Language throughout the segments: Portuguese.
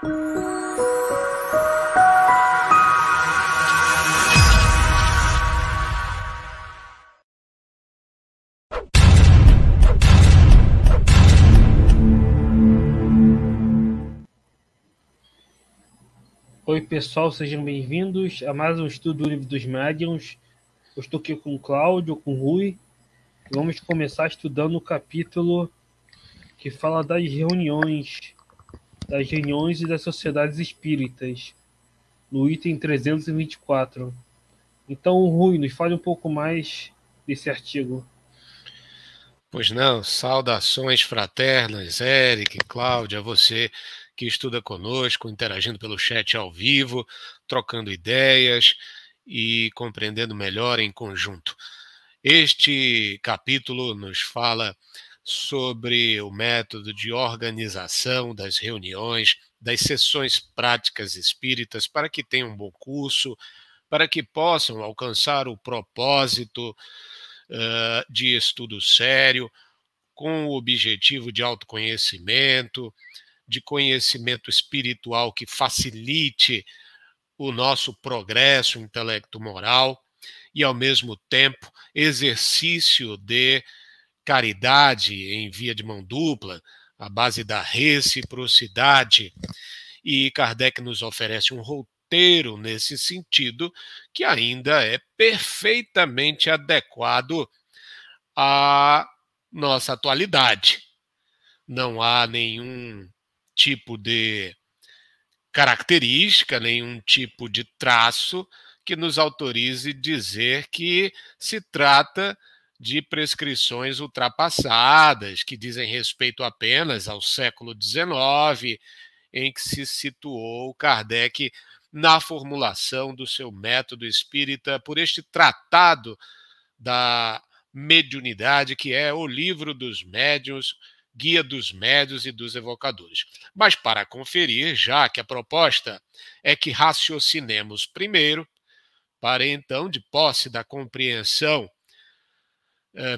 Oi pessoal, sejam bem-vindos a mais um estudo do Livro dos Médiuns. Eu estou aqui com o Cláudio, com o Rui. Vamos começar estudando o capítulo que fala das reuniões e das sociedades espíritas, no item 324. Então, Rui, nos fale um pouco mais desse artigo. Pois não, saudações fraternas, Eric, Cláudia, você que estuda conosco, interagindo pelo chat ao vivo, trocando ideias e compreendendo melhor em conjunto. Este capítulo nos fala sobre o método de organização das reuniões, das sessões práticas espíritas, para que tenham um bom curso, para que possam alcançar o propósito de estudo sério, com o objetivo de autoconhecimento, de conhecimento espiritual que facilite o nosso progresso intelecto-moral e, ao mesmo tempo, exercício de caridade em via de mão dupla, à base da reciprocidade. E Kardec nos oferece um roteiro nesse sentido que ainda é perfeitamente adequado à nossa atualidade. Não há nenhum tipo de característica, nenhum tipo de traço que nos autorize dizer que se trata de prescrições ultrapassadas, que dizem respeito apenas ao século XIX, em que se situou Kardec na formulação do seu método espírita por este tratado da mediunidade, que é o Livro dos Médiuns, Guia dos Médiuns e dos Evocadores. Mas para conferir, já que a proposta é que raciocinemos primeiro, para então, de posse da compreensão,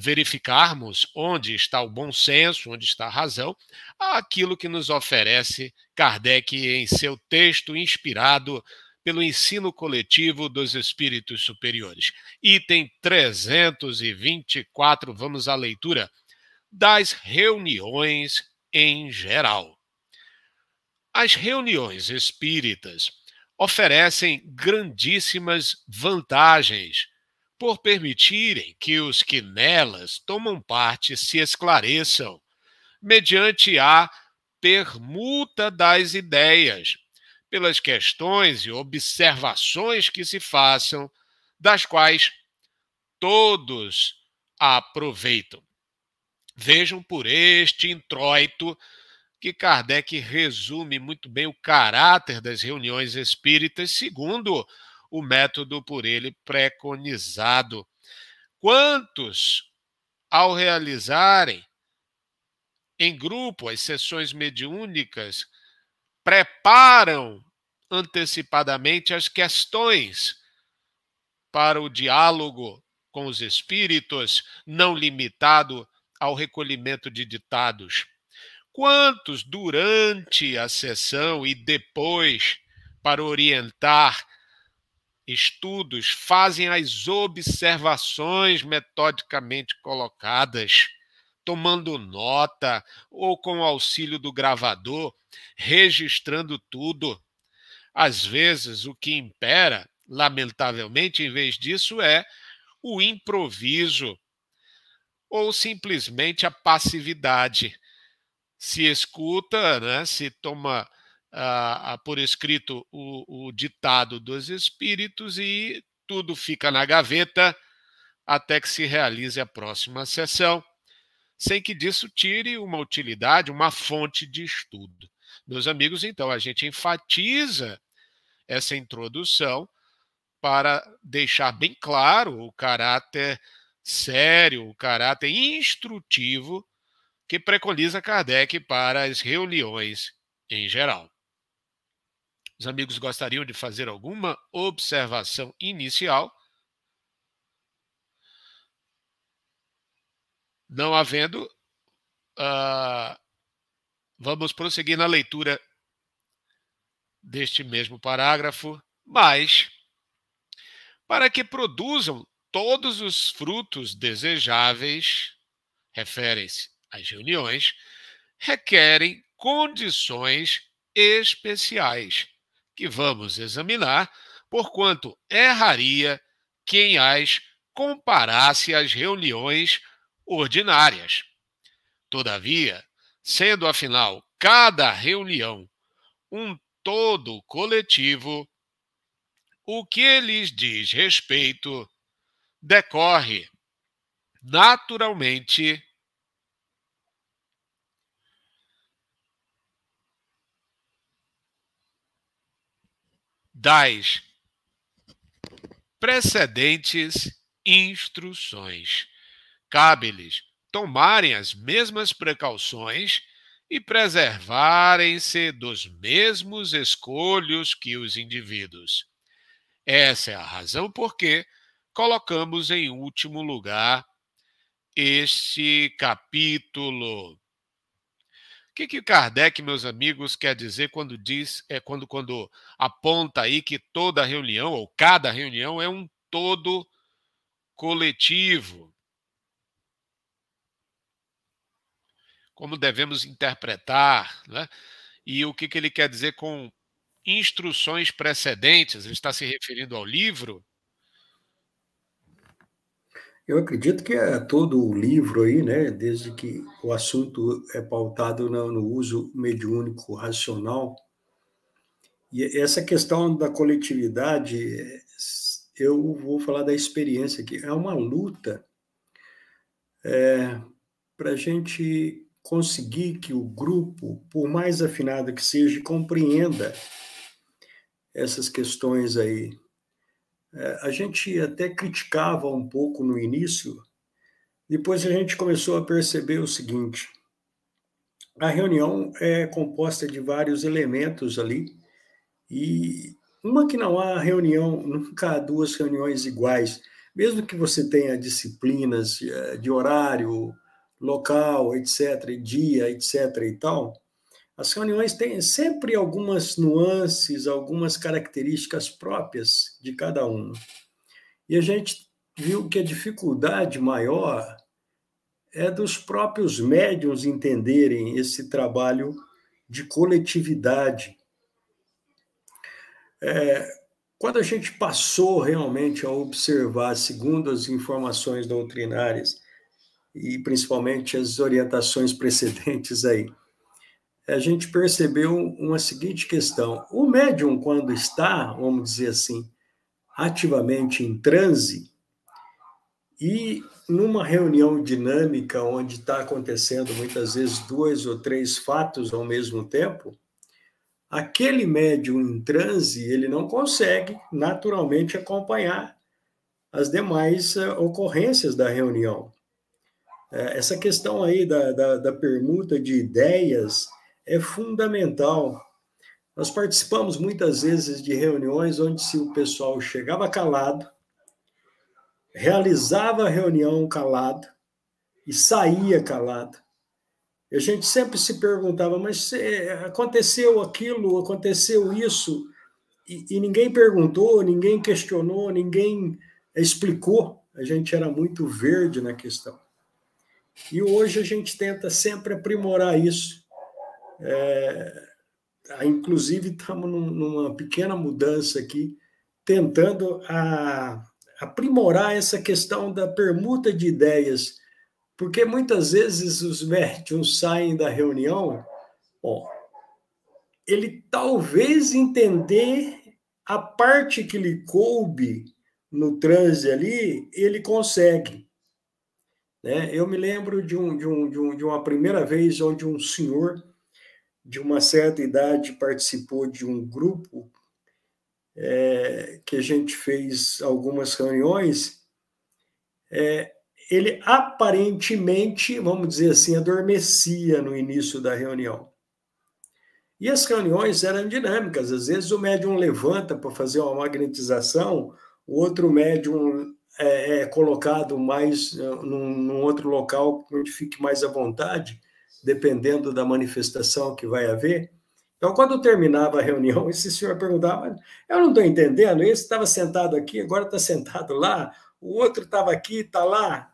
verificarmos onde está o bom senso, onde está a razão, aquilo que nos oferece Kardec em seu texto inspirado pelo ensino coletivo dos espíritos superiores. Item 324, vamos à leitura das reuniões em geral. As reuniões espíritas oferecem grandíssimas vantagens por permitirem que os que nelas tomam parte se esclareçam mediante a permuta das ideias, pelas questões e observações que se façam, das quais todos aproveitam. Vejam por este introito que Kardec resume muito bem o caráter das reuniões espíritas segundo o método por ele preconizado. Quantos, ao realizarem em grupo as sessões mediúnicas, preparam antecipadamente as questões para o diálogo com os espíritos, não limitado ao recolhimento de ditados? Quantos, durante a sessão e depois, para orientar estudos, fazem as observações metodicamente colocadas, tomando nota ou com o auxílio do gravador, registrando tudo? Às vezes, o que impera, lamentavelmente, em vez disso, é o improviso ou simplesmente a passividade. Se escuta, né, se toma por escrito o ditado dos espíritos e tudo fica na gaveta até que se realize a próxima sessão, sem que disso tire uma utilidade, uma fonte de estudo. Meus amigos, então, a gente enfatiza essa introdução para deixar bem claro o caráter sério, o caráter instrutivo que preconiza Kardec para as reuniões em geral. Os amigos gostariam de fazer alguma observação inicial? Não havendo, vamos prosseguir na leitura deste mesmo parágrafo, mas para que produzam todos os frutos desejáveis, referem-se às reuniões, requerem condições especiais, que vamos examinar, porquanto erraria quem as comparasse às reuniões ordinárias. Todavia, sendo afinal cada reunião um todo coletivo, o que lhes diz respeito decorre naturalmente das precedentes instruções. Cabe-lhes tomarem as mesmas precauções e preservarem-se dos mesmos escolhos que os indivíduos. Essa é a razão por que colocamos em último lugar este capítulo. O que Kardec, meus amigos, quer dizer quando diz, quando aponta aí que toda reunião, ou cada reunião, é um todo coletivo? Como devemos interpretar, né? E o que ele quer dizer com instruções precedentes? Ele está se referindo ao livro? Eu acredito que é todo o livro aí, né, desde que o assunto é pautado no uso mediúnico racional. E essa questão da coletividade, eu vou falar da experiência aqui, é uma luta para a gente conseguir que o grupo, por mais afinado que seja, compreenda essas questões aí. A gente até criticava um pouco no início, depois a gente começou a perceber o seguinte: a reunião é composta de vários elementos ali, e uma que não há reunião, nunca há duas reuniões iguais, mesmo que você tenha disciplinas de horário, local, etc., dia, etc. e tal, as reuniões têm sempre algumas nuances, algumas características próprias de cada um. E a gente viu que a dificuldade maior é dos próprios médiuns entenderem esse trabalho de coletividade. Quando a gente passou realmente a observar, segundo as informações doutrinárias, e principalmente as orientações precedentes aí, a gente percebeu uma seguinte questão: o médium, quando está, vamos dizer assim, ativamente em transe, e numa reunião dinâmica onde está acontecendo muitas vezes 2 ou 3 fatos ao mesmo tempo, aquele médium em transe, ele não consegue naturalmente acompanhar as demais ocorrências da reunião. Essa questão aí da permuta de ideias é fundamental. Nós participamos muitas vezes de reuniões onde se o pessoal chegava calado, realizava a reunião calado e saía calado. E a gente sempre se perguntava, mas aconteceu aquilo, aconteceu isso, e ninguém perguntou, ninguém questionou, ninguém explicou. A gente era muito verde na questão. E hoje a gente tenta sempre aprimorar isso. Inclusive, estamos numa pequena mudança aqui, tentando aprimorar essa questão da permuta de ideias, porque muitas vezes os médiuns saem da reunião, ele talvez entender a parte que lhe coube no transe ali, ele consegue. Né? Eu me lembro de uma primeira vez onde um senhor de uma certa idade participou de um grupo que a gente fez algumas reuniões. Ele aparentemente, vamos dizer assim, adormecia no início da reunião. E as reuniões eram dinâmicas. Às vezes o médium levanta para fazer uma magnetização, o outro médium é colocado mais num outro local onde fique mais à vontade, dependendo da manifestação que vai haver. Então, quando terminava a reunião, esse senhor perguntava, eu não estou entendendo, esse estava sentado aqui, agora está sentado lá, o outro estava aqui, está lá.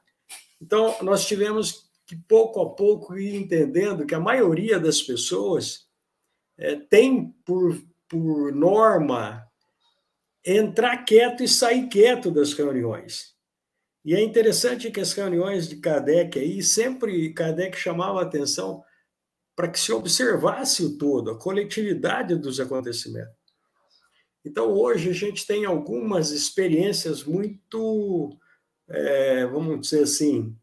Então, nós tivemos que, pouco a pouco, ir entendendo que a maioria das pessoas tem por norma entrar quieto e sair quieto das reuniões. E é interessante que as reuniões de Kardec aí, sempre Kardec chamava a atenção para que se observasse o todo, a coletividade dos acontecimentos. Então, hoje, a gente tem algumas experiências muito, vamos dizer assim,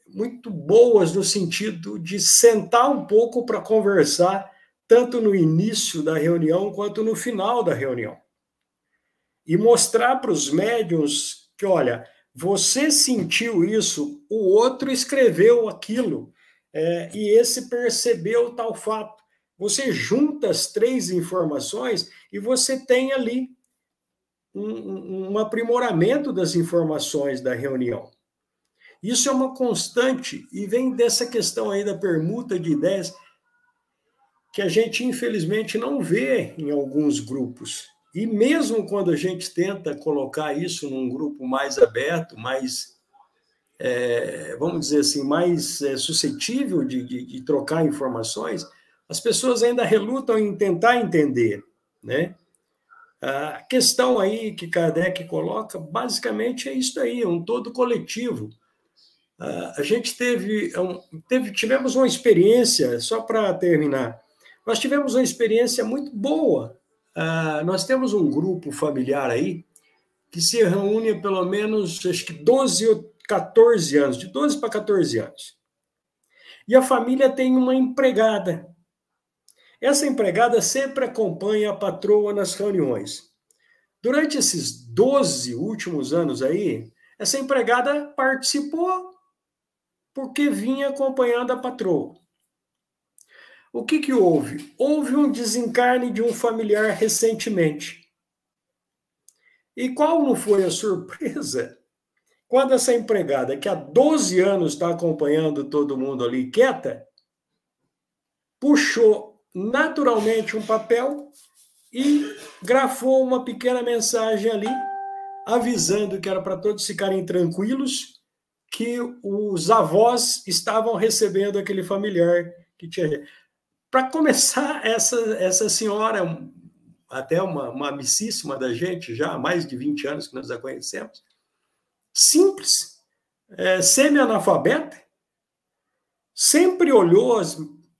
muito boas no sentido de sentar um pouco para conversar, tanto no início da reunião quanto no final da reunião. E mostrar para os médiuns que, olha, você sentiu isso, o outro escreveu aquilo, e esse percebeu tal fato. Você junta as três informações e você tem ali um aprimoramento das informações da reunião. Isso é uma constante e vem dessa questão aí da permuta de ideias que a gente, infelizmente, não vê em alguns grupos. E mesmo quando a gente tenta colocar isso num grupo mais aberto, mais, vamos dizer assim, mais suscetível de trocar informações, as pessoas ainda relutam em tentar entender, né? A questão aí que Kardec coloca, basicamente, é isso aí, é um todo coletivo. A gente tivemos uma experiência, só para terminar, nós tivemos uma experiência muito boa. Nós temos um grupo familiar aí que se reúne há pelo menos, acho que 12 ou 14 anos, de 12 para 14 anos. E a família tem uma empregada. Essa empregada sempre acompanha a patroa nas reuniões. Durante esses 12 últimos anos aí, essa empregada participou porque vinha acompanhando a patroa. O que houve? Houve um desencarne de um familiar recentemente. E qual não foi a surpresa? Quando essa empregada, que há 12 anos está acompanhando todo mundo ali quieta, puxou naturalmente um papel e grafou uma pequena mensagem ali, avisando que era para todos ficarem tranquilos, que os avós estavam recebendo aquele familiar que tinha. Para começar, essa senhora, até uma amicíssima da gente, já há mais de 20 anos que nós a conhecemos, simples, semi-analfabeta, sempre olhou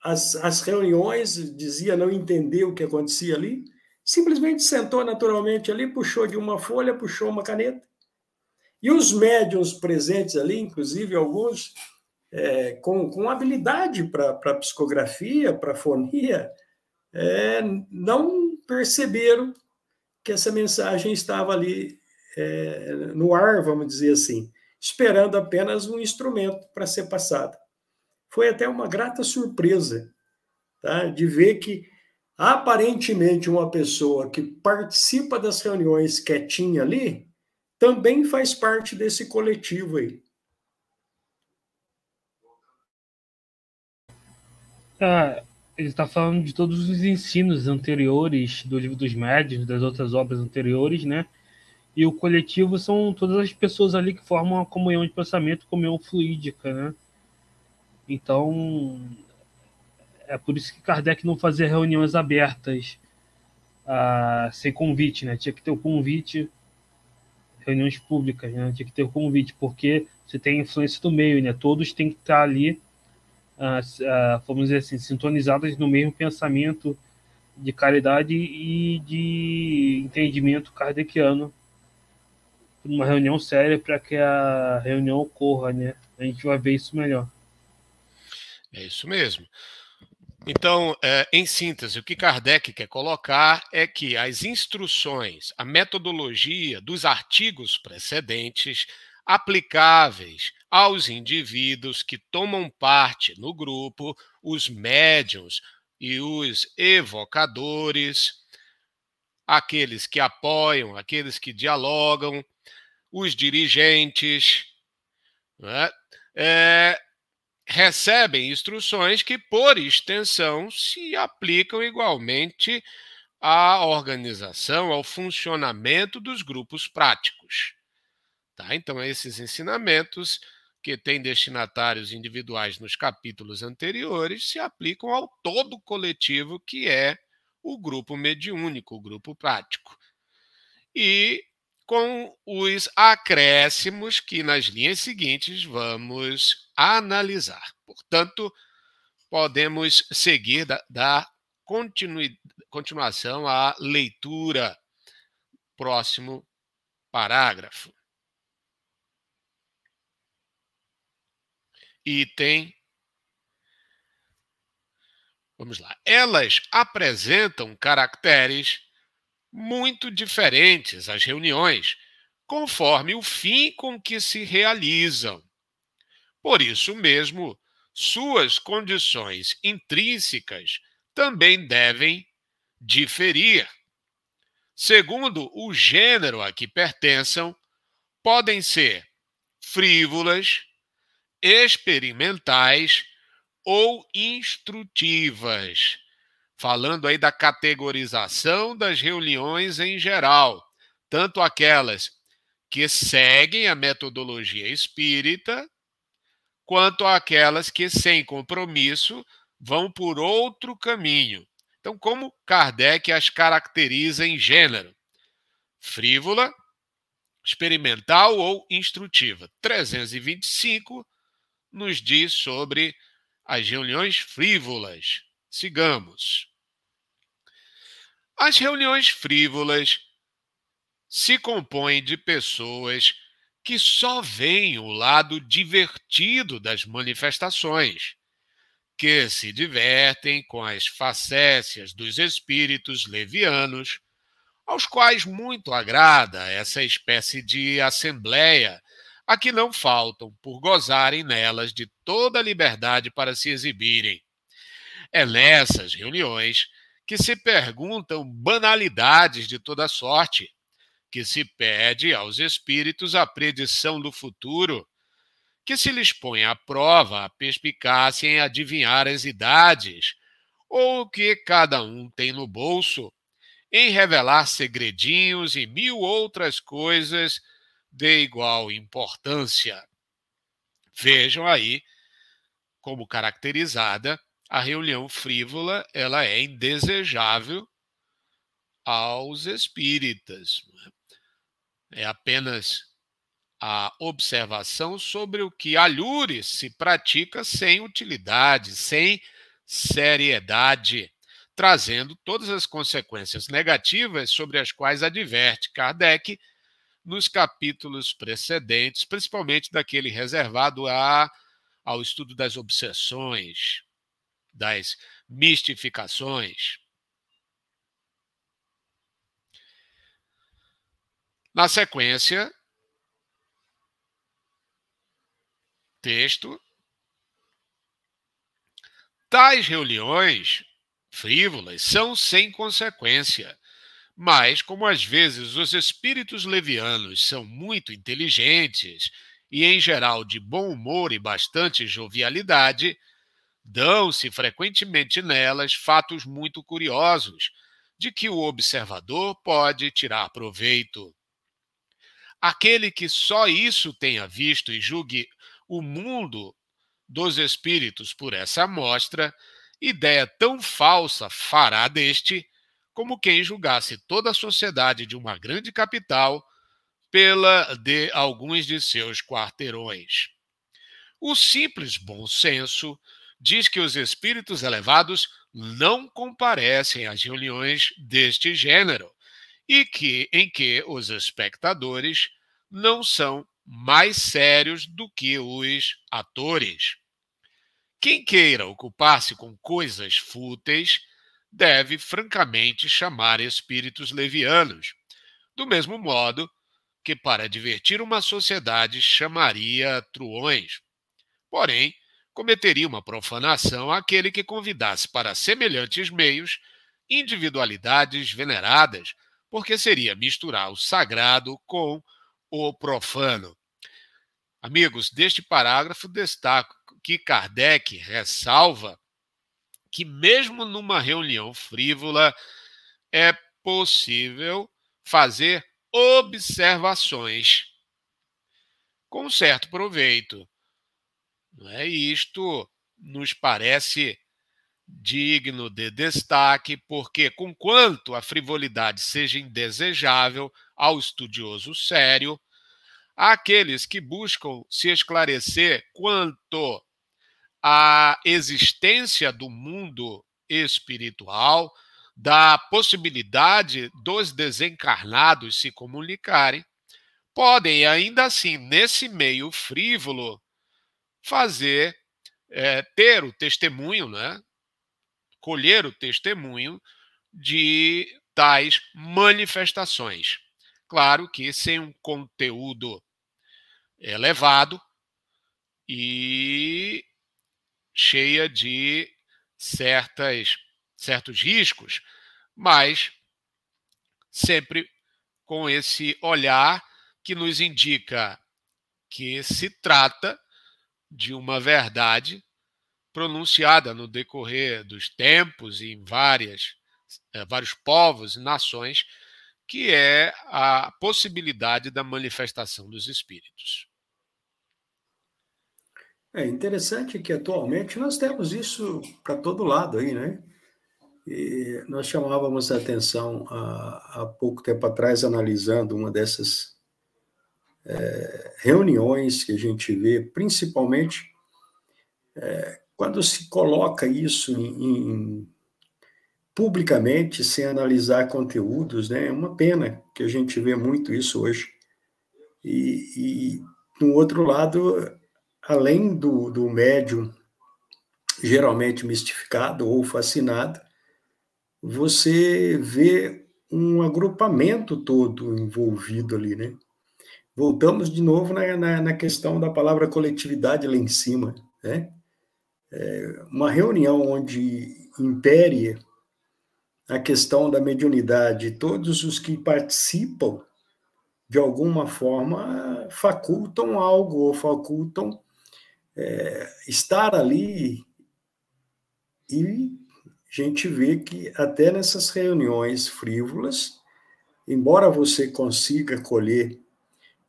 as reuniões, dizia não entender o que acontecia ali, simplesmente sentou naturalmente ali, puxou de uma folha, puxou uma caneta. E os médiuns presentes ali, inclusive alguns com habilidade para psicografia, para fonia, não perceberam que essa mensagem estava ali no ar, vamos dizer assim, esperando apenas um instrumento para ser passado. Foi até uma grata surpresa, tá? De ver que, aparentemente, uma pessoa que participa das reuniões quietinha ali, também faz parte desse coletivo aí. Ele está falando de todos os ensinos anteriores do Livro dos Médiuns, das outras obras anteriores, né? E o coletivo são todas as pessoas ali que formam uma comunhão de pensamento, comunhão fluídica, né? Então, é por isso que Kardec não fazia reuniões abertas, sem convite, né? Tinha que ter o convite, reuniões públicas, né? Tinha que ter o convite, porque você tem a influência do meio, né? Todos têm que estar ali, vamos dizer assim, sintonizados no mesmo pensamento de caridade e de entendimento kardeciano, uma reunião séria para que a reunião ocorra, né? A gente vai ver isso melhor. É isso mesmo. Então, em síntese, o que Kardec quer colocar é que as instruções, a metodologia dos artigos precedentes aplicáveis aos indivíduos que tomam parte no grupo, os médiuns e os evocadores, aqueles que apoiam, aqueles que dialogam, os dirigentes, né? recebem instruções que, por extensão, se aplicam igualmente à organização, ao funcionamento dos grupos práticos. Tá? Então, esses ensinamentos, que têm destinatários individuais nos capítulos anteriores, se aplicam ao todo coletivo, que é o grupo mediúnico, o grupo prático. E com os acréscimos que nas linhas seguintes vamos analisar. Portanto, podemos seguir, dar continuação à leitura. Próximo parágrafo. Item. Vamos lá. Elas apresentam caracteres muito diferentes às reuniões, conforme o fim com que se realizam. Por isso mesmo, suas condições intrínsecas também devem diferir. Segundo o gênero a que pertençam, podem ser frívolas, experimentais ou instrutivas. Falando aí da categorização das reuniões em geral, tanto aquelas que seguem a metodologia espírita, quanto aquelas que, sem compromisso, vão por outro caminho. Então, como Kardec as caracteriza em gênero? Frívola, experimental ou instrutiva. 325 nos diz sobre as reuniões frívolas. Sigamos. As reuniões frívolas se compõem de pessoas que só veem o lado divertido das manifestações, que se divertem com as facécias dos espíritos levianos, aos quais muito agrada essa espécie de assembleia, a que não faltam por gozarem nelas de toda a liberdade para se exibirem. É nessas reuniões que se perguntam banalidades de toda sorte, que se pede aos espíritos a predição do futuro, que se lhes põe à prova a perspicácia em adivinhar as idades, ou o que cada um tem no bolso, em revelar segredinhos e mil outras coisas de igual importância. Vejam aí como caracterizada a reunião frívola, ela é indesejável aos espíritas. É apenas a observação sobre o que alhures se pratica sem utilidade, sem seriedade, trazendo todas as consequências negativas sobre as quais adverte Kardec nos capítulos precedentes, principalmente daquele reservado ao estudo das obsessões, das mistificações. Na sequência, texto. Tais reuniões frívolas são sem consequência, mas como às vezes os espíritos levianos são muito inteligentes e, em geral, de bom humor e bastante jovialidade, dão-se frequentemente nelas fatos muito curiosos, de que o observador pode tirar proveito. Aquele que só isso tenha visto e julgue o mundo dos espíritos por essa amostra, ideia tão falsa fará deste como quem julgasse toda a sociedade de uma grande capital pela de alguns de seus quarteirões. O simples bom senso diz que os espíritos elevados não comparecem às reuniões deste gênero e em que os espectadores não são mais sérios do que os atores. Quem queira ocupar-se com coisas fúteis deve francamente chamar espíritos levianos, do mesmo modo que para divertir uma sociedade chamaria truões. Porém, cometeria uma profanação aquele que convidasse para semelhantes meios individualidades veneradas, porque seria misturar o sagrado com o profano. Amigos, deste parágrafo destaco que Kardec ressalva que mesmo numa reunião frívola é possível fazer observações com certo proveito. Não é? Isto nos parece digno de destaque, porque, conquanto a frivolidade seja indesejável ao estudioso sério, àqueles que buscam se esclarecer quanto à existência do mundo espiritual, da possibilidade dos desencarnados se comunicarem, podem ainda assim, nesse meio frívolo, ter o testemunho, né? Colher o testemunho de tais manifestações. Claro que sem um conteúdo elevado e cheia de certos riscos, mas sempre com esse olhar que nos indica que se trata de uma verdade pronunciada no decorrer dos tempos e em vários povos e nações, que é a possibilidade da manifestação dos espíritos. É interessante que atualmente nós temos isso para todo lado aí, né? E nós chamávamos a atenção há pouco tempo atrás, analisando uma dessas reuniões que a gente vê, principalmente quando se coloca isso publicamente, sem analisar conteúdos, né? É uma pena que a gente vê muito isso hoje. E no outro lado, além do médium geralmente mistificado ou fascinado, você vê um agrupamento todo envolvido ali, né? Voltamos de novo na questão da palavra coletividade lá em cima, né? Uma reunião onde impere a questão da mediunidade, todos os que participam, de alguma forma, facultam algo, ou facultam estar ali, e a gente vê que até nessas reuniões frívolas, embora você consiga colher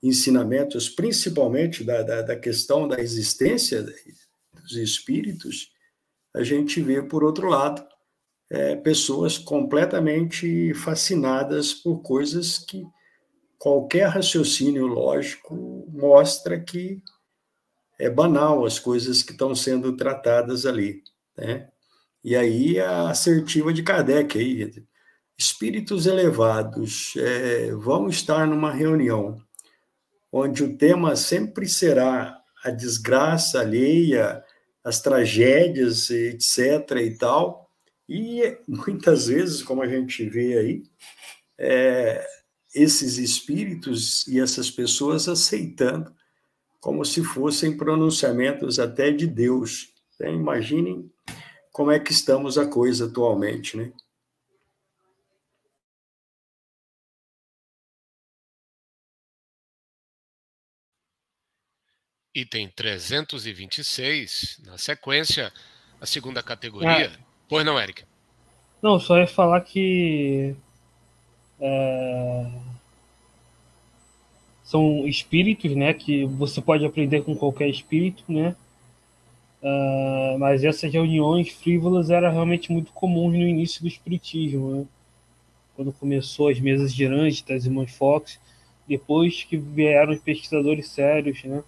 ensinamentos, principalmente da questão da existência dos espíritos, a gente vê, por outro lado, pessoas completamente fascinadas por coisas que qualquer raciocínio lógico mostra que é banal as coisas que estão sendo tratadas ali, né? E aí a assertiva de Kardec aí, espíritos elevados vão estar numa reunião onde o tema sempre será a desgraça alheia, as tragédias, etc. e tal, e muitas vezes, como a gente vê aí, esses espíritos e essas pessoas aceitando como se fossem pronunciamentos até de Deus. Imaginem como é que estamos a coisa atualmente, né? Item 326, na sequência, a segunda categoria. Pois não, Érica? Não, só ia falar que são espíritos, né? Que você pode aprender com qualquer espírito, né? Mas essas reuniões frívolas eram realmente muito comuns no início do espiritismo, né? Quando começou as mesas girantes das irmãs Fox, depois que vieram os pesquisadores sérios, né?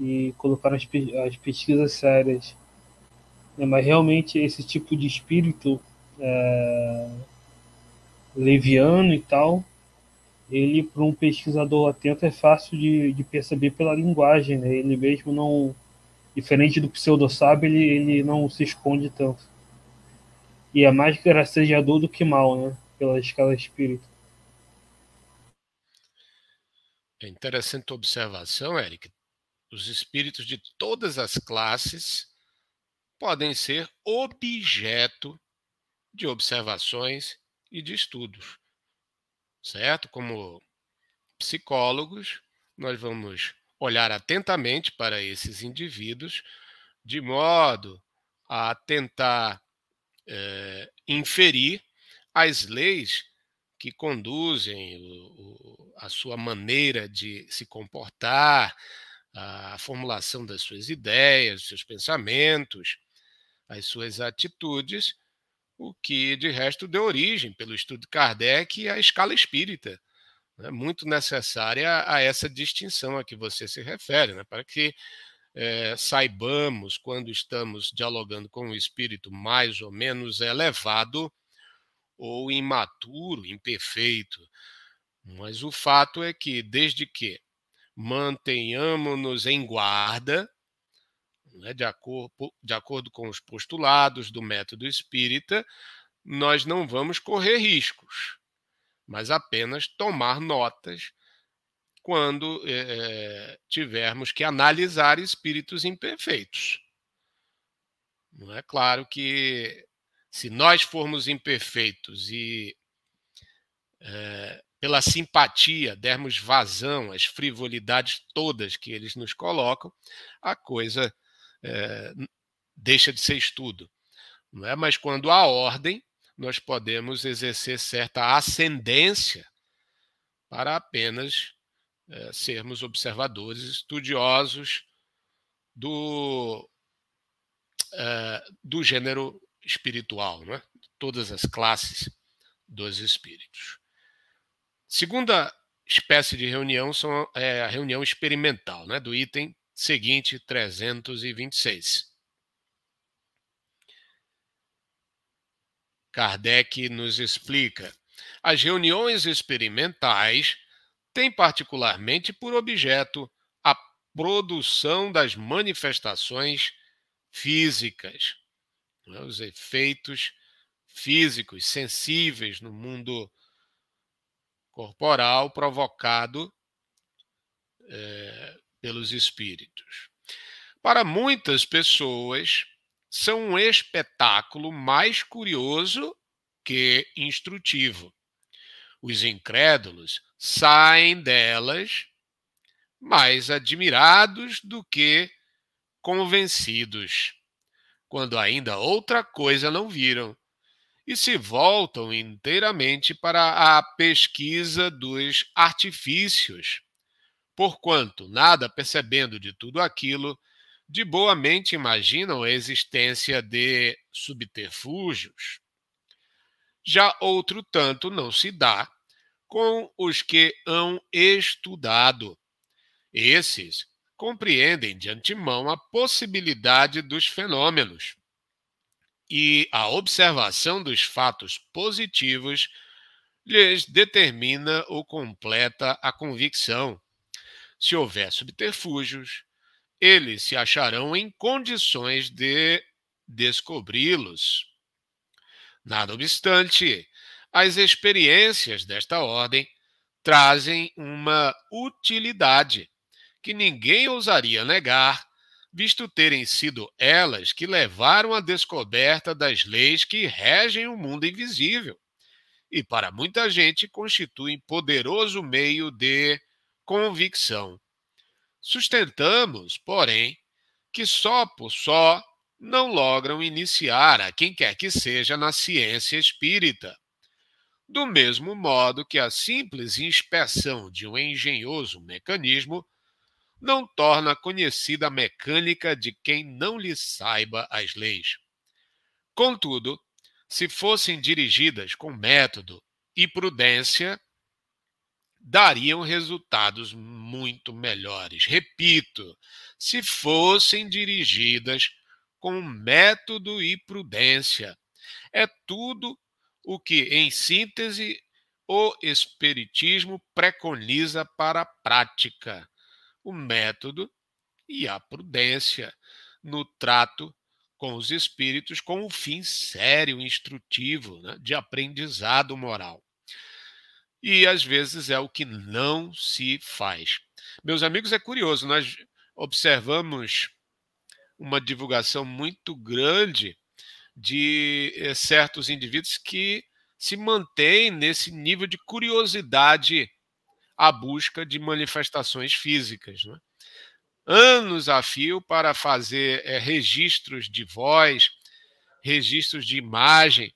E colocaram as pesquisas sérias. Mas realmente esse tipo de espírito leviano e tal, ele, para um pesquisador atento, é fácil de perceber pela linguagem, né? Ele mesmo não, diferente do pseudo-sábio, ele não se esconde tanto. E é mais gracejador do que mal, né? Pela escala espírita. É interessante a observação, Érica. Os espíritos de todas as classes podem ser objeto de observações e de estudos, certo? Como psicólogos, nós vamos olhar atentamente para esses indivíduos de modo a tentar inferir as leis que conduzem a sua maneira de se comportar, a formulação das suas ideias, dos seus pensamentos, as suas atitudes, o que, de resto, deu origem, pelo estudo de Kardec, à escala espírita, né, muito necessária a essa distinção a que você se refere, né, para que saibamos, quando estamos dialogando com um espírito mais ou menos elevado ou imaturo, imperfeito. Mas o fato é que, desde que mantenhamos-nos em guarda, né, de acordo com os postulados do método espírita, nós não vamos correr riscos, mas apenas tomar notas quando tivermos que analisar espíritos imperfeitos. Não é claro que, se nós formos imperfeitos e pela simpatia dermos vazão às frivolidades todas que eles nos colocam, a coisa deixa de ser estudo. Não é? Mas quando há ordem, nós podemos exercer certa ascendência para apenas sermos observadores, estudiosos do gênero espiritual, né? Todas as classes dos espíritos. Segunda espécie de reunião é a reunião experimental, né? Do item seguinte, 326. Kardec nos explica: as reuniões experimentais têm particularmente por objeto a produção das manifestações físicas, né, os efeitos físicos sensíveis no mundo corporal provocado pelos espíritos. Para muitas pessoas, são um espetáculo mais curioso que instrutivo. Os incrédulos saem delas mais admirados do que convencidos, quando ainda outra coisa não viram, e se voltam inteiramente para a pesquisa dos artifícios, porquanto, nada percebendo de tudo aquilo, de boa mente imaginam a existência de subterfúgios. Já outro tanto não se dá com os que hão estudado. Esses compreendem de antemão a possibilidade dos fenômenos e a observação dos fatos positivos lhes determina ou completa a convicção. Se houver subterfúgios, eles se acharão em condições de descobri-los. Nada obstante, as experiências desta ordem trazem uma utilidade que ninguém ousaria negar, visto terem sido elas que levaram à descoberta das leis que regem o mundo invisível, e para muita gente constituem poderoso meio de convicção. Sustentamos, porém, que só por só não logram iniciar a quem quer que seja na ciência espírita. Do mesmo modo que a simples inspeção de um engenhoso mecanismo não torna conhecida a mecânica de quem não lhe saiba as leis. Contudo, se fossem dirigidas com método e prudência, dariam resultados muito melhores. Repito, se fossem dirigidas com método e prudência. É tudo o que, em síntese, o Espiritismo preconiza para a prática: o método e a prudência no trato com os espíritos, com o fim sério, instrutivo, né, de aprendizado moral. E, às vezes, é o que não se faz. Meus amigos, é curioso, nós observamos uma divulgação muito grande de certos indivíduos que se mantêm nesse nível de curiosidade à busca de manifestações físicas, né? anos a fio para fazer registros de voz, registros de imagem,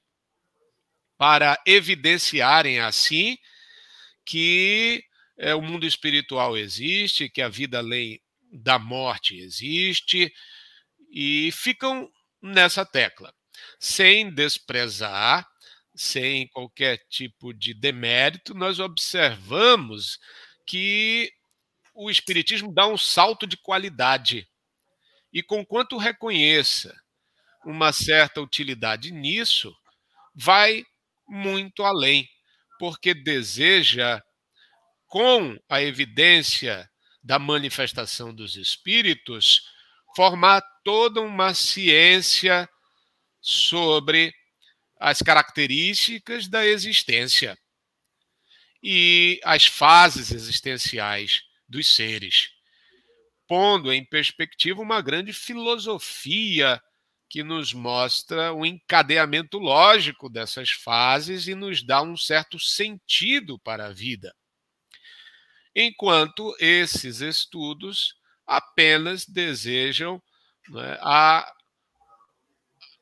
para evidenciarem assim que o mundo espiritual existe, que a vida além da morte existe, e ficam nessa tecla, sem desprezar, sem qualquer tipo de demérito. Nós observamos que o Espiritismo dá um salto de qualidade, e conquanto reconheça uma certa utilidade nisso, vai muito além, porque deseja, com a evidência da manifestação dos espíritos, formar toda uma ciência sobre as características da existência e as fases existenciais dos seres, pondo em perspectiva uma grande filosofia que nos mostra o encadeamento lógico dessas fases e nos dá um certo sentido para a vida. Enquanto esses estudos apenas desejam, né, a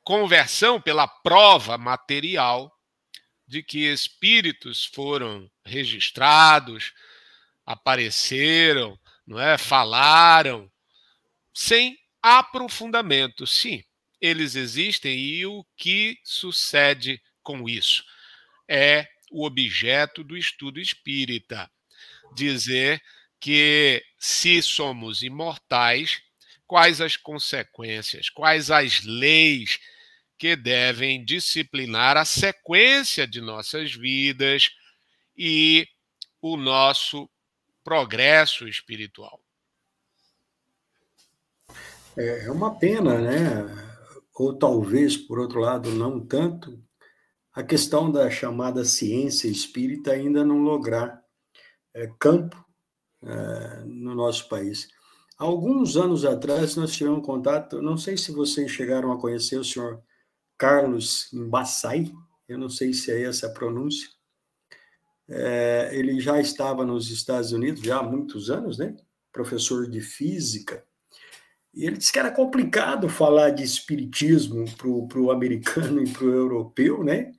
conversão pela prova material de que espíritos foram registrados, apareceram, não é, falaram, sem aprofundamento. Sim, eles existem, e o que sucede com isso é o objeto do estudo espírita. Dizer que, se somos imortais, quais as consequências, quais as leis que devem disciplinar a sequência de nossas vidas e o nosso progresso espiritual. É uma pena, né? Ou talvez, por outro lado, não tanto, a questão da chamada ciência espírita ainda não lograr campo no nosso país. Há alguns anos atrás, nós tivemos contato, não sei se vocês chegaram a conhecer o senhor Carlos Embassai, eu não sei se é essa a pronúncia. Ele já estava nos Estados Unidos já há muitos anos, né? Professor de física. E ele disse que era complicado falar de espiritismo para o americano e para o europeu, né?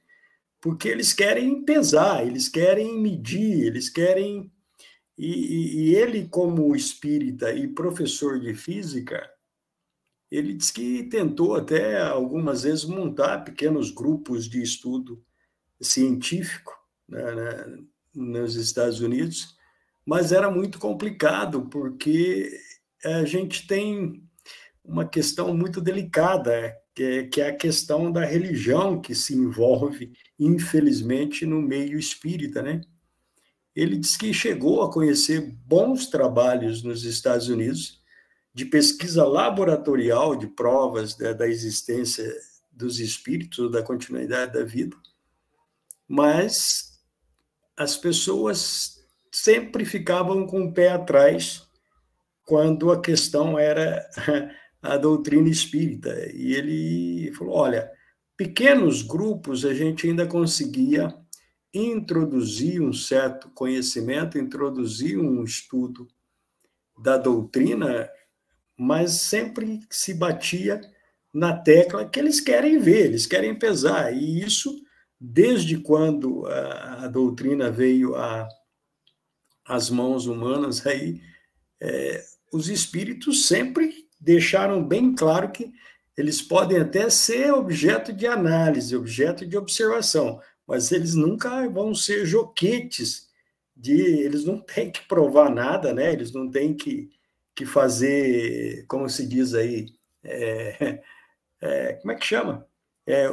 Porque eles querem pesar, eles querem medir, eles querem... E ele, como espírita e professor de física, ele disse que tentou até algumas vezes montar pequenos grupos de estudo científico, né, nos Estados Unidos, mas era muito complicado, porque a gente tem uma questão muito delicada, que é a questão da religião que se envolve, infelizmente, no meio espírita, né? Ele diz que chegou a conhecer bons trabalhos nos Estados Unidos de pesquisa laboratorial de provas da existência dos espíritos, da continuidade da vida, mas as pessoas sempre ficavam com o pé atrás quando a questão era a doutrina espírita. E ele falou, olha, pequenos grupos a gente ainda conseguia introduzir um certo conhecimento, introduzir um estudo da doutrina, mas sempre se batia na tecla que eles querem ver, eles querem pesar. E isso, desde quando a doutrina veio às mãos humanas, aí, os espíritos sempre deixaram bem claro que eles podem até ser objeto de análise, objeto de observação, mas eles nunca vão ser joquetes eles não têm que provar nada, né? Eles não têm que fazer, como se diz aí, como é que chama?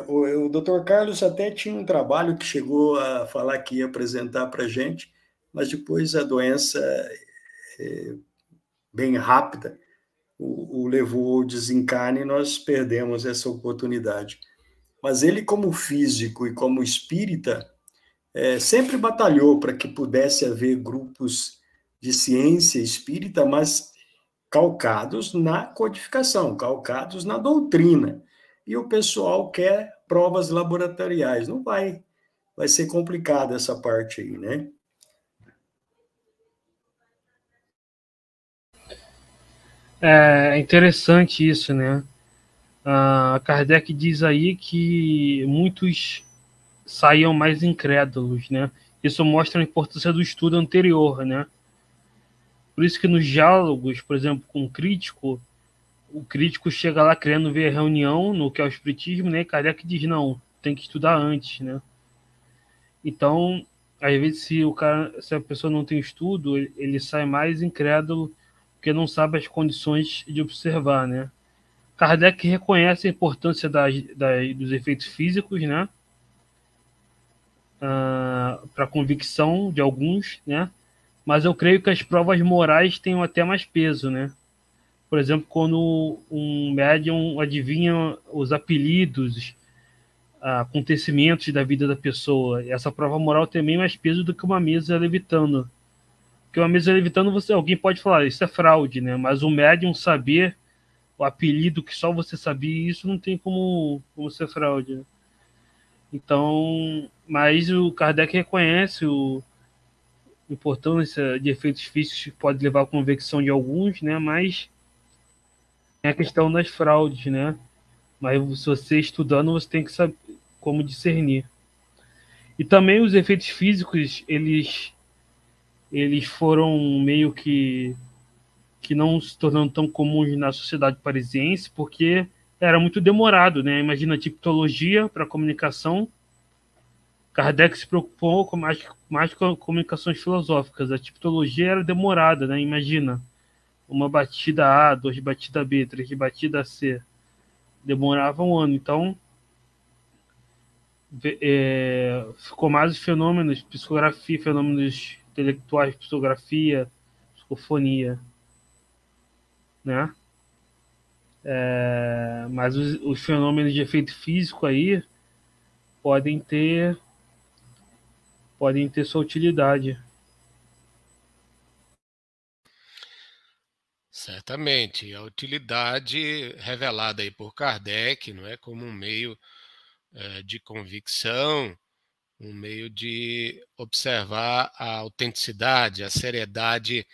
O Dr. Carlos até tinha um trabalho que chegou a falar que ia apresentar para a gente, mas depois a doença, bem rápida, o levou ao desencarne e nós perdemos essa oportunidade. Mas ele, como físico e como espírita, sempre batalhou para que pudesse haver grupos de ciência espírita, mas calcados na codificação, calcados na doutrina. E o pessoal quer provas laboratoriais. Não vai ser complicado essa parte aí, né? É interessante isso, né? Kardec diz aí que muitos saíam mais incrédulos, né? Isso mostra a importância do estudo anterior, né? Por isso que nos diálogos, por exemplo, com o crítico chega lá querendo ver a reunião no que é o espiritismo, né? E Kardec diz, não, tem que estudar antes, né? Então, às vezes, se a pessoa não tem estudo, ele sai mais incrédulo porque não sabe as condições de observar, né? Kardec reconhece a importância dos efeitos físicos, né? Para a convicção de alguns, né? Mas eu creio que as provas morais tenham até mais peso, né? Por exemplo, quando um médium adivinha os apelidos, acontecimentos da vida da pessoa, essa prova moral tem bem mais peso do que uma mesa levitando. Porque uma mesa levitando, alguém pode falar, isso é fraude, né? Mas o médium saber o apelido que só você sabia, isso não tem como ser fraude, né? Então, mas o Kardec reconhece a importância de efeitos físicos que pode levar à convicção de alguns, né? Mas tem a questão das fraudes, né? Mas se você estudando, você tem que saber como discernir. E também os efeitos físicos, eles foram meio que não se tornando tão comuns na sociedade parisiense, porque era muito demorado, né? Imagina a tipologia para comunicação. Kardec se preocupou mais com comunicações filosóficas. A tipologia era demorada, né? Imagina uma batida A, duas batidas B, três batidas C. Demorava um ano. Então, ficou mais os fenômenos, psicografia, fenômenos intelectuais, psicografia, psicofonia, né? Mas os fenômenos de efeito físico aí podem ter sua utilidade. Certamente, a utilidade revelada aí por Kardec, não é, como um meio de convicção, um meio de observar a autenticidade, a seriedade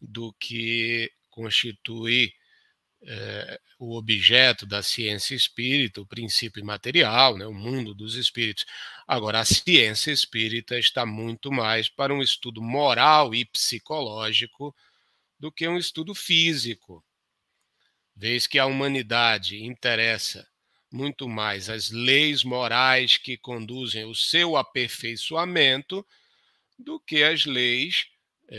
do que constitui o objeto da ciência espírita, o princípio imaterial, né, o mundo dos espíritos. Agora, a ciência espírita está muito mais para um estudo moral e psicológico do que um estudo físico, vez que a humanidade interessa muito mais as leis morais que conduzem o seu aperfeiçoamento do que as leis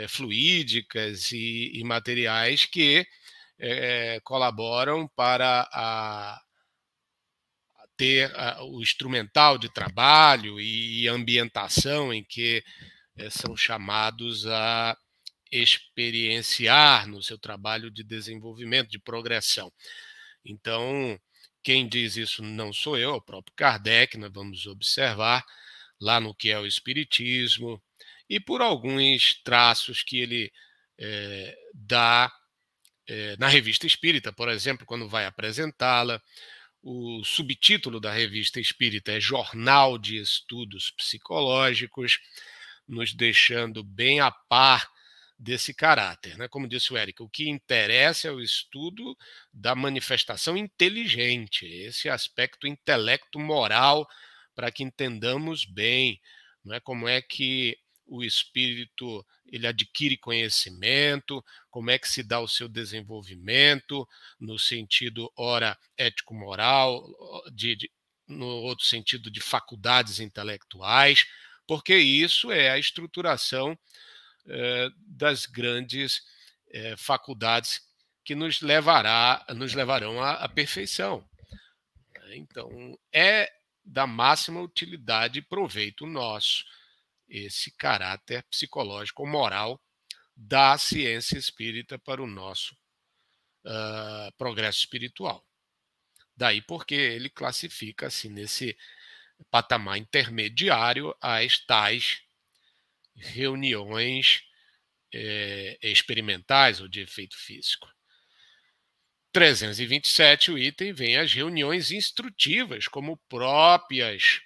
fluídicas e materiais que colaboram para ter o instrumental de trabalho e ambientação em que são chamados a experienciar no seu trabalho de desenvolvimento, de progressão. Então, quem diz isso não sou eu, é o próprio Kardec, nós vamos observar lá no que é o Espiritismo, e por alguns traços que ele dá na Revista Espírita, por exemplo, quando vai apresentá-la. O subtítulo da Revista Espírita é Jornal de Estudos Psicológicos, nos deixando bem a par desse caráter, né? Como disse o Érico, o que interessa é o estudo da manifestação inteligente, esse aspecto intelecto-moral, para que entendamos bem, não é, como é que o espírito ele adquire conhecimento, como é que se dá o seu desenvolvimento, no sentido, ora, ético-moral, no outro sentido, de faculdades intelectuais, porque isso é a estruturação das grandes faculdades que nos levarão à perfeição. Então, é da máxima utilidade e proveito nosso esse caráter psicológico ou moral da ciência espírita para o nosso progresso espiritual. Daí porque ele classifica assim nesse patamar intermediário as tais reuniões experimentais ou de efeito físico. 327, o item, vem as reuniões instrutivas, como próprias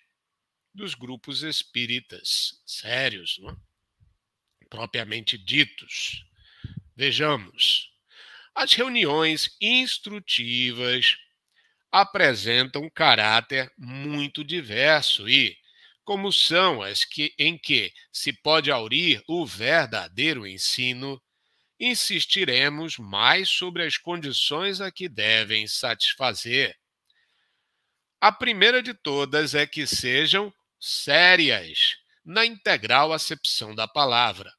dos grupos espíritas sérios, não? Propriamente ditos. Vejamos. As reuniões instrutivas apresentam um caráter muito diverso e, como são as em que se pode aurir o verdadeiro ensino, insistiremos mais sobre as condições a que devem satisfazer. A primeira de todas é que sejam sérias, na integral acepção da palavra.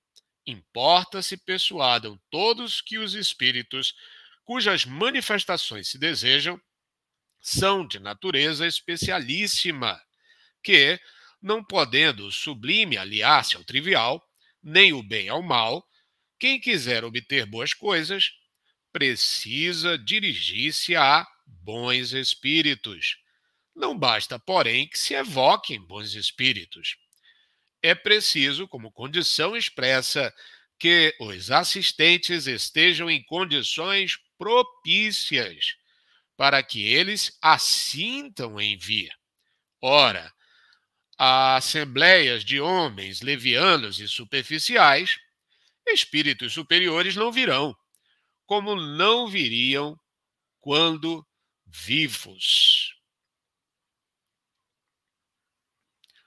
Importa se persuadam todos que os espíritos, cujas manifestações se desejam, são de natureza especialíssima, que, não podendo o sublime aliar-se ao trivial, nem o bem ao mal, quem quiser obter boas coisas, precisa dirigir-se a bons espíritos. Não basta, porém, que se evoquem bons espíritos. É preciso, como condição expressa, que os assistentes estejam em condições propícias para que eles assintam em vir. Ora, a assembleias de homens levianos e superficiais, espíritos superiores não virão, como não viriam quando vivos.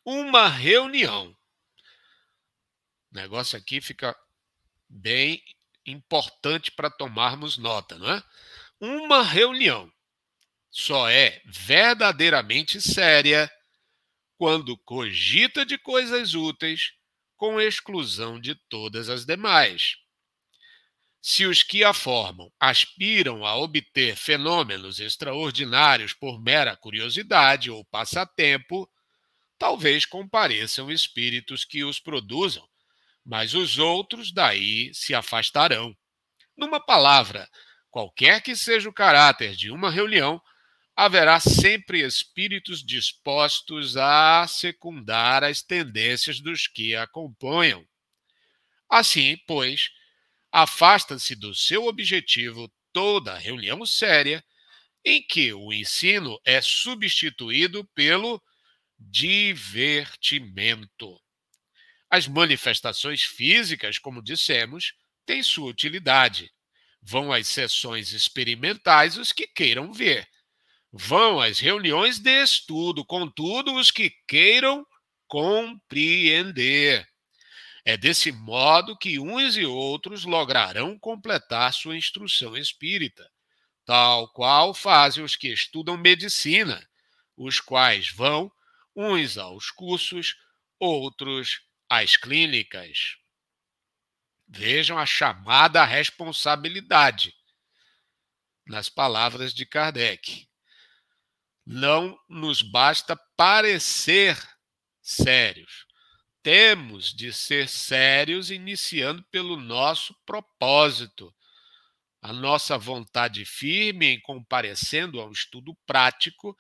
Uma reunião. O negócio aqui fica bem importante para tomarmos nota, não é? Uma reunião só é verdadeiramente séria quando cogita de coisas úteis, com exclusão de todas as demais. Se os que a formam aspiram a obter fenômenos extraordinários por mera curiosidade ou passatempo, talvez compareçam espíritos que os produzam, mas os outros daí se afastarão. Numa palavra, qualquer que seja o caráter de uma reunião, haverá sempre espíritos dispostos a secundar as tendências dos que a componham. Assim, pois, afasta-se do seu objetivo toda reunião séria em que o ensino é substituído pelo divertimento. As manifestações físicas, como dissemos, têm sua utilidade. Vão às sessões experimentais os que queiram ver. Vão às reuniões de estudo, contudo, os que queiram compreender. É desse modo que uns e outros lograrão completar sua instrução espírita, tal qual fazem os que estudam medicina, os quais vão uns aos cursos, outros às clínicas. Vejam a chamada responsabilidade nas palavras de Kardec. Não nos basta parecer sérios. Temos de ser sérios, iniciando pelo nosso propósito, a nossa vontade firme em comparecendo ao estudo prático,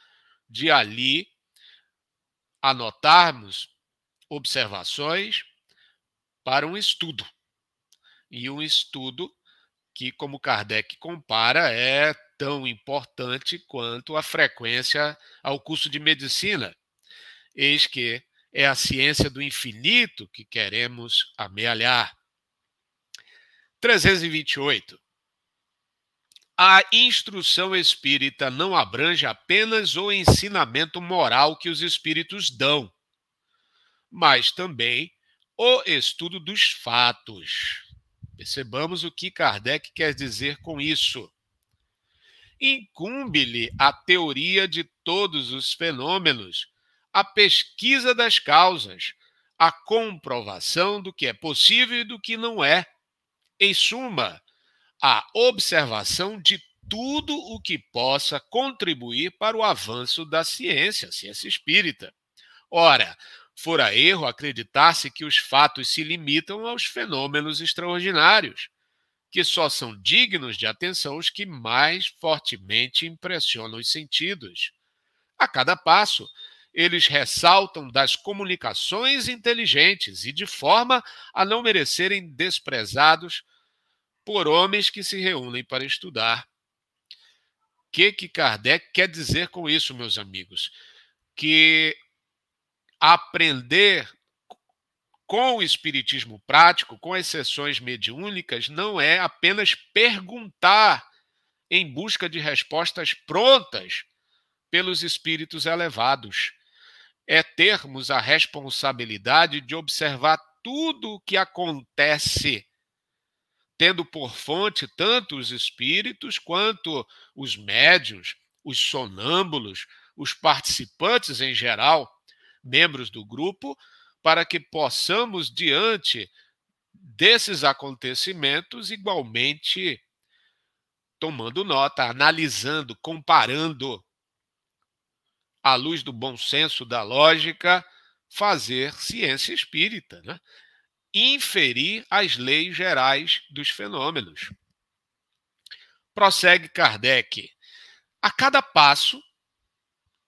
de ali anotarmos observações para um estudo. E um estudo que, como Kardec compara, é tão importante quanto a frequência ao curso de medicina. Eis que é a ciência do infinito que queremos amealhar. 328. A instrução espírita não abrange apenas o ensinamento moral que os espíritos dão, mas também o estudo dos fatos. Percebamos o que Kardec quer dizer com isso. Incumbe-lhe a teoria de todos os fenômenos, a pesquisa das causas, a comprovação do que é possível e do que não é. Em suma, a observação de tudo o que possa contribuir para o avanço da ciência espírita. Ora, fora erro acreditar-se que os fatos se limitam aos fenômenos extraordinários, que só são dignos de atenção os que mais fortemente impressionam os sentidos. A cada passo, eles ressaltam das comunicações inteligentes e de forma a não merecerem desprezados por homens que se reúnem para estudar. O que Kardec quer dizer com isso, meus amigos? Que aprender com o espiritismo prático, com as sessões mediúnicas, não é apenas perguntar em busca de respostas prontas pelos espíritos elevados. É termos a responsabilidade de observar tudo o que acontece, tendo por fonte tanto os espíritos quanto os médiuns, os sonâmbulos, os participantes em geral, membros do grupo, para que possamos, diante desses acontecimentos, igualmente tomando nota, analisando, comparando, à luz do bom senso, da lógica, fazer ciência espírita, né? Inferir as leis gerais dos fenômenos. Prossegue Kardec. A cada passo,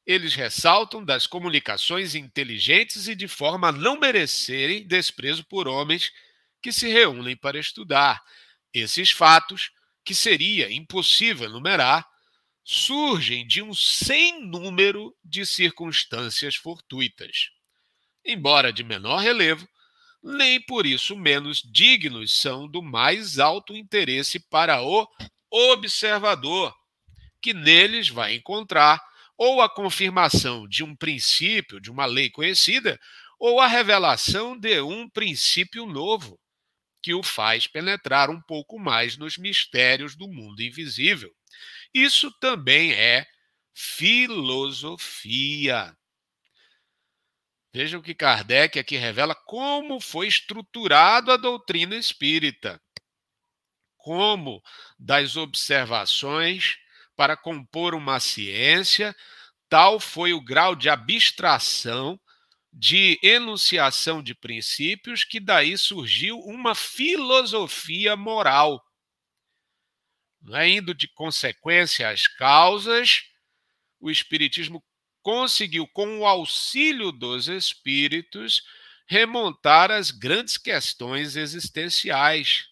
eles ressaltam das comunicações inteligentes e de forma a não merecerem desprezo por homens que se reúnem para estudar. Esses fatos, que seria impossível enumerar, surgem de um sem número de circunstâncias fortuitas. Embora de menor relevo, nem por isso menos dignos são do mais alto interesse para o observador, que neles vai encontrar ou a confirmação de um princípio, de uma lei conhecida, ou a revelação de um princípio novo, que o faz penetrar um pouco mais nos mistérios do mundo invisível. Isso também é filosofia. Vejam que Kardec aqui revela como foi estruturado a doutrina espírita, como das observações para compor uma ciência, tal foi o grau de abstração, de enunciação de princípios, que daí surgiu uma filosofia moral. Não é? Indo de consequência às causas, o Espiritismo conseguiu, com o auxílio dos espíritos, remontar as grandes questões existenciais,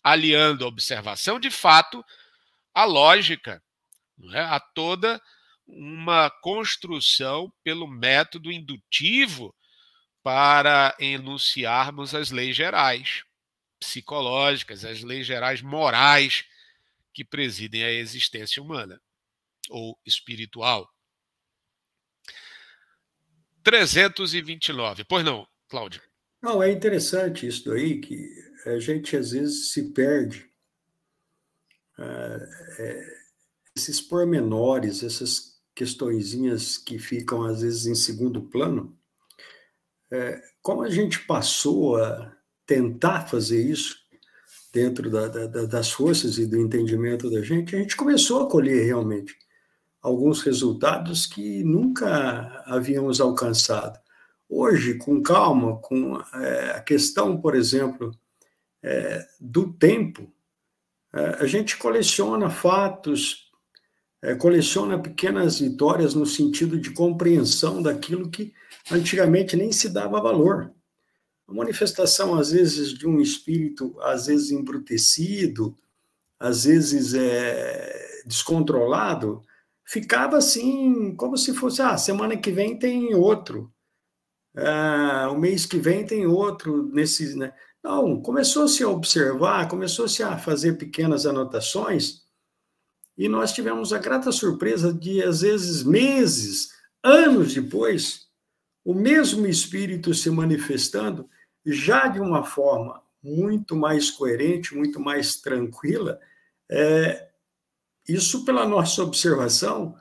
aliando a observação de fato à lógica, não é? A toda uma construção pelo método indutivo para enunciarmos as leis gerais psicológicas, as leis gerais morais que presidem a existência humana ou espiritual. 329. Pois não, Cláudio? Não, é interessante isso daí, que a gente às vezes se perde. Esses pormenores, essas questõezinhas que ficam às vezes em segundo plano, como a gente passou a tentar fazer isso dentro das forças e do entendimento da gente, a gente começou a colher realmente alguns resultados que nunca havíamos alcançado. Hoje, com calma, com a questão, por exemplo, do tempo, a gente coleciona fatos, coleciona pequenas vitórias no sentido de compreensão daquilo que antigamente nem se dava valor. A manifestação, às vezes, de um espírito, às vezes embrutecido, às vezes descontrolado, ficava assim, como se fosse, semana que vem tem outro, o mês que vem tem outro, né? Não, começou-se a observar, começou-se a fazer pequenas anotações, e nós tivemos a grata surpresa de, às vezes, meses, anos depois, o mesmo espírito se manifestando, já de uma forma muito mais coerente, muito mais tranquila, isso pela nossa observação,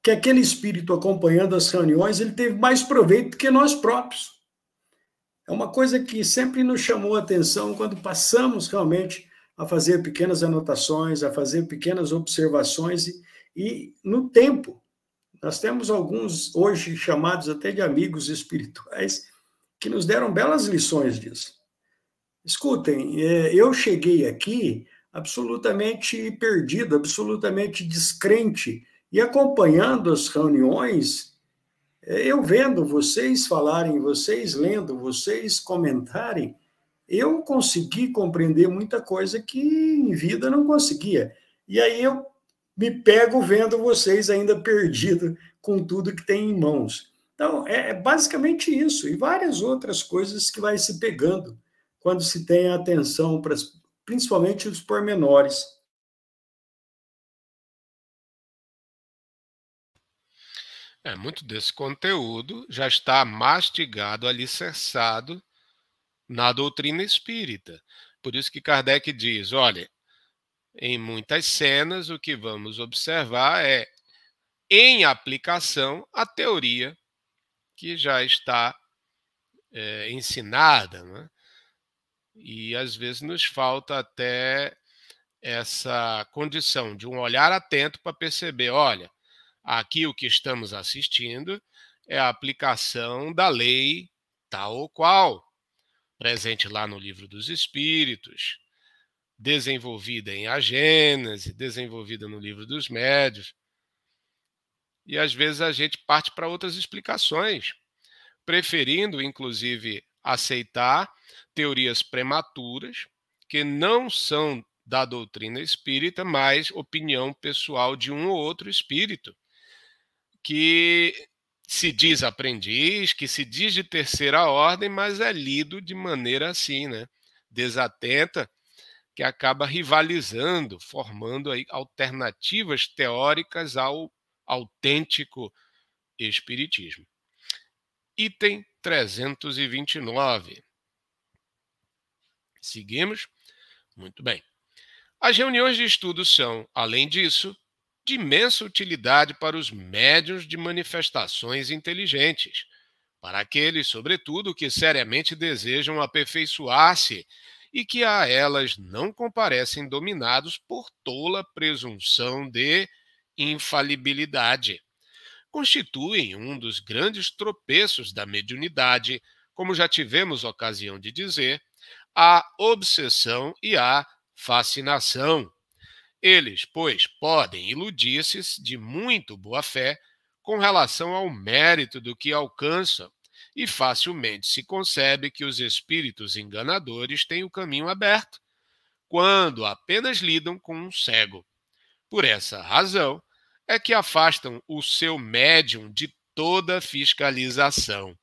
que aquele espírito acompanhando as reuniões, ele teve mais proveito que nós próprios. É uma coisa que sempre nos chamou a atenção quando passamos realmente a fazer pequenas anotações, a fazer pequenas observações, e no tempo, nós temos alguns hoje chamados até de amigos espirituais, que nos deram belas lições disso. Escutem, eu cheguei aqui absolutamente perdido, absolutamente descrente, e acompanhando as reuniões, eu vendo vocês falarem, vocês lendo, vocês comentarem, eu consegui compreender muita coisa que em vida não conseguia. E aí eu me pego vendo vocês ainda perdidos com tudo que tem em mãos. Então, é basicamente isso, e várias outras coisas que vai se pegando quando se tem atenção para, principalmente, os pormenores. Muito desse conteúdo já está mastigado, alicerçado na doutrina espírita. Por isso que Kardec diz, olha, em muitas cenas o que vamos observar é, em aplicação, a teoria que já está ensinada, né? E às vezes nos falta até essa condição de um olhar atento para perceber, olha, aqui o que estamos assistindo é a aplicação da lei tal ou qual, presente lá no Livro dos Espíritos, desenvolvida em A Gênese, desenvolvida no Livro dos Médiuns. E às vezes a gente parte para outras explicações, preferindo, inclusive, aceitar teorias prematuras que não são da doutrina espírita, mas opinião pessoal de um ou outro espírito, que se diz aprendiz, que se diz de terceira ordem, mas é lido de maneira assim, né? Desatenta, que acaba rivalizando, formando aí alternativas teóricas ao autêntico espiritismo. Item 329. Seguimos? Muito bem. As reuniões de estudo são, além disso, de imensa utilidade para os médiuns de manifestações inteligentes, para aqueles, sobretudo, que seriamente desejam aperfeiçoar-se e que a elas não comparecem dominados por tola presunção de infalibilidade. Constituem um dos grandes tropeços da mediunidade, como já tivemos ocasião de dizer, a obsessão e a fascinação. Eles, pois, podem iludir-se de muito boa fé com relação ao mérito do que alcançam, e facilmente se concebe que os espíritos enganadores têm o caminho aberto, quando apenas lidam com um cego. Por essa razão, é que afastam o seu médium de toda fiscalização,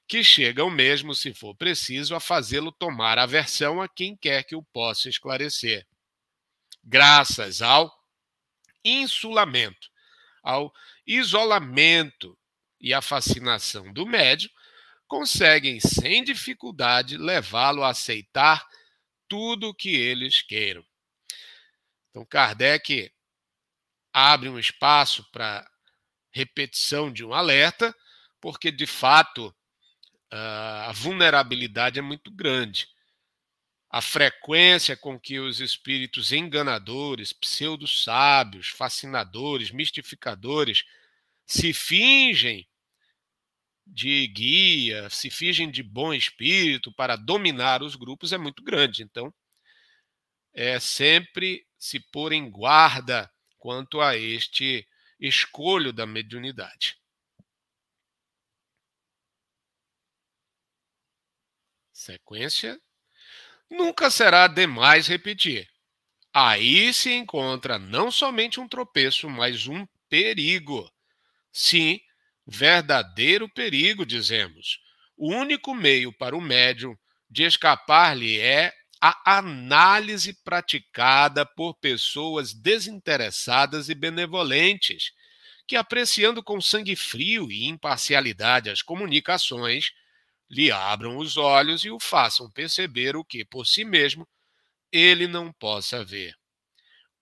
que chegam mesmo, se for preciso, a fazê-lo tomar aversão a quem quer que o possa esclarecer. Graças ao insulamento, ao isolamento e à fascinação do médium, conseguem sem dificuldade levá-lo a aceitar tudo o que eles queiram. Então, Kardec abre um espaço para repetição de um alerta, porque, de fato, a vulnerabilidade é muito grande. A frequência com que os espíritos enganadores, pseudo-sábios, fascinadores, mistificadores se fingem de guia, se fingem de bom espírito para dominar os grupos é muito grande. Então, é sempre se pôr em guarda quanto a este escolho da mediunidade. Sequência. Nunca será demais repetir. Aí se encontra não somente um tropeço, mas um perigo. Sim, verdadeiro perigo, dizemos. O único meio para o médium de escapar-lhe é a análise praticada por pessoas desinteressadas e benevolentes, que, apreciando com sangue frio e imparcialidade as comunicações, lhe abram os olhos e o façam perceber o que, por si mesmo, ele não possa ver.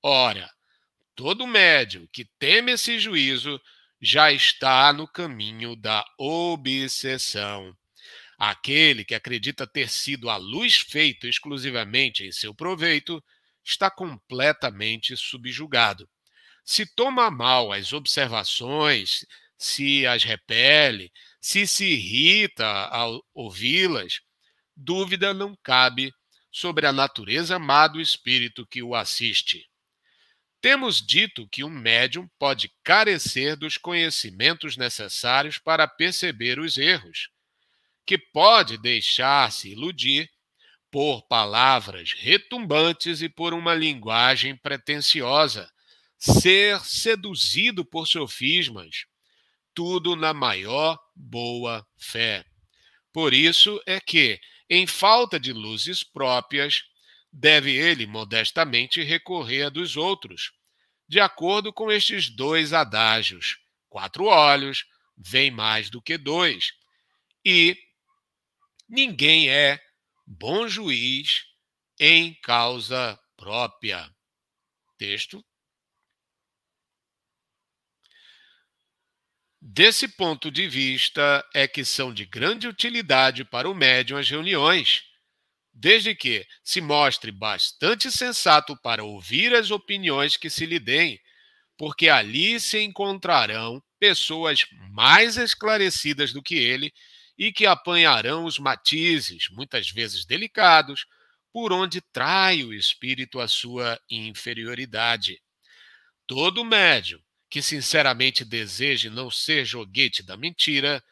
Ora, todo médium que teme esse juízo já está no caminho da obsessão. Aquele que acredita ter sido a luz feita exclusivamente em seu proveito está completamente subjugado. Se toma mal as observações, se as repele, se irrita ao ouvi-las, dúvida não cabe sobre a natureza má do espírito que o assiste. Temos dito que um médium pode carecer dos conhecimentos necessários para perceber os erros, que pode deixar-se iludir por palavras retumbantes e por uma linguagem pretensiosa, ser seduzido por sofismas, tudo na maior boa fé. Por isso é que, em falta de luzes próprias, deve ele modestamente recorrer a dos outros, de acordo com estes dois adágios: 4 olhos veem mais do que 2, e ninguém é bom juiz em causa própria. Texto. Desse ponto de vista é que são de grande utilidade para o médium as reuniões, desde que se mostre bastante sensato para ouvir as opiniões que se lhe deem, porque ali se encontrarão pessoas mais esclarecidas do que ele e que apanharão os matizes, muitas vezes delicados, por onde trai o espírito a sua inferioridade. Todo médium que sinceramente deseje não ser joguete da mentira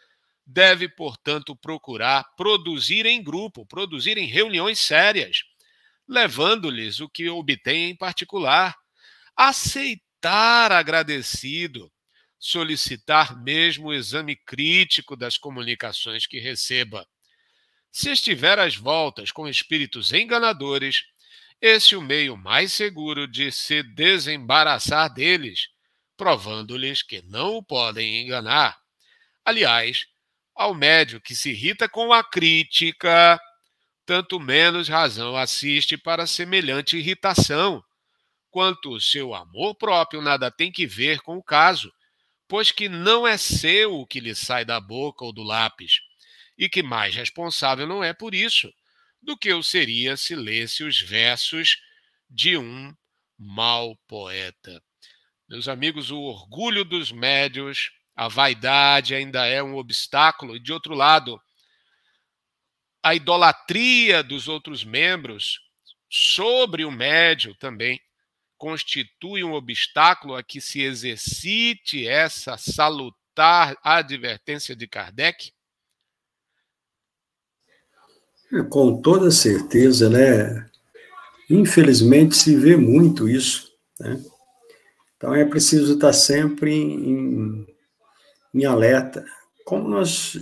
deve, portanto, procurar produzir em grupo, produzir em reuniões sérias, levando-lhes o que obtém em particular, aceitar agradecido, solicitar mesmo o exame crítico das comunicações que receba. Se estiver às voltas com espíritos enganadores, esse é o meio mais seguro de se desembaraçar deles, provando-lhes que não o podem enganar. Aliás, ao médium que se irrita com a crítica, tanto menos razão assiste para semelhante irritação, quanto o seu amor próprio nada tem que ver com o caso, pois que não é seu o que lhe sai da boca ou do lápis, e que mais responsável não é por isso do que o seria se lesse os versos de um mau poeta. Meus amigos, o orgulho dos médiuns, a vaidade ainda é um obstáculo, e, de outro lado, a idolatria dos outros membros sobre o médium também constitui um obstáculo a que se exercite essa salutar advertência de Kardec? Com toda certeza, né? Infelizmente se vê muito isso, né? Então é preciso estar sempre em alerta. Como nós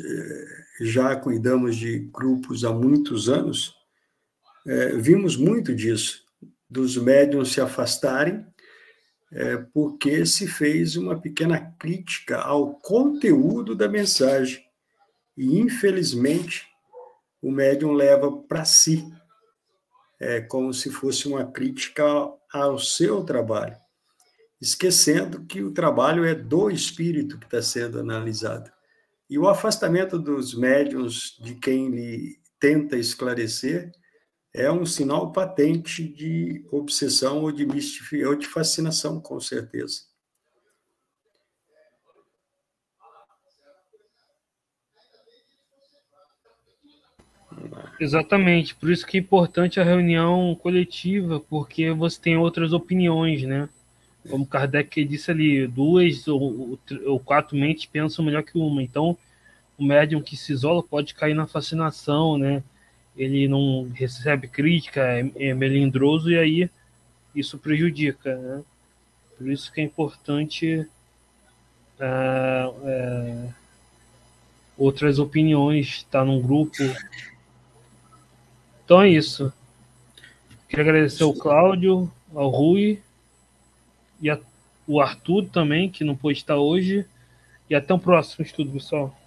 já cuidamos de grupos há muitos anos, vimos muito disso, dos médiuns se afastarem, porque se fez uma pequena crítica ao conteúdo da mensagem. E, infelizmente, o médium leva para si, como se fosse uma crítica ao seu trabalho, esquecendo que o trabalho é do espírito que está sendo analisado. E o afastamento dos médiuns de quem lhe tenta esclarecer é um sinal patente de obsessão ou de fascinação, com certeza. Exatamente, por isso que é importante a reunião coletiva, porque você tem outras opiniões, né? Como Kardec disse ali, 2 ou 4 mentes pensam melhor que uma. Então, o médium que se isola pode cair na fascinação, né? Ele não recebe crítica, é melindroso, e aí isso prejudica, né? Por isso que é importante outras opiniões, estar num grupo. Então é isso. Queria agradecer ao Cláudio, ao Rui e o Arthur também, que não pôde estar hoje. E até o próximo estudo, pessoal.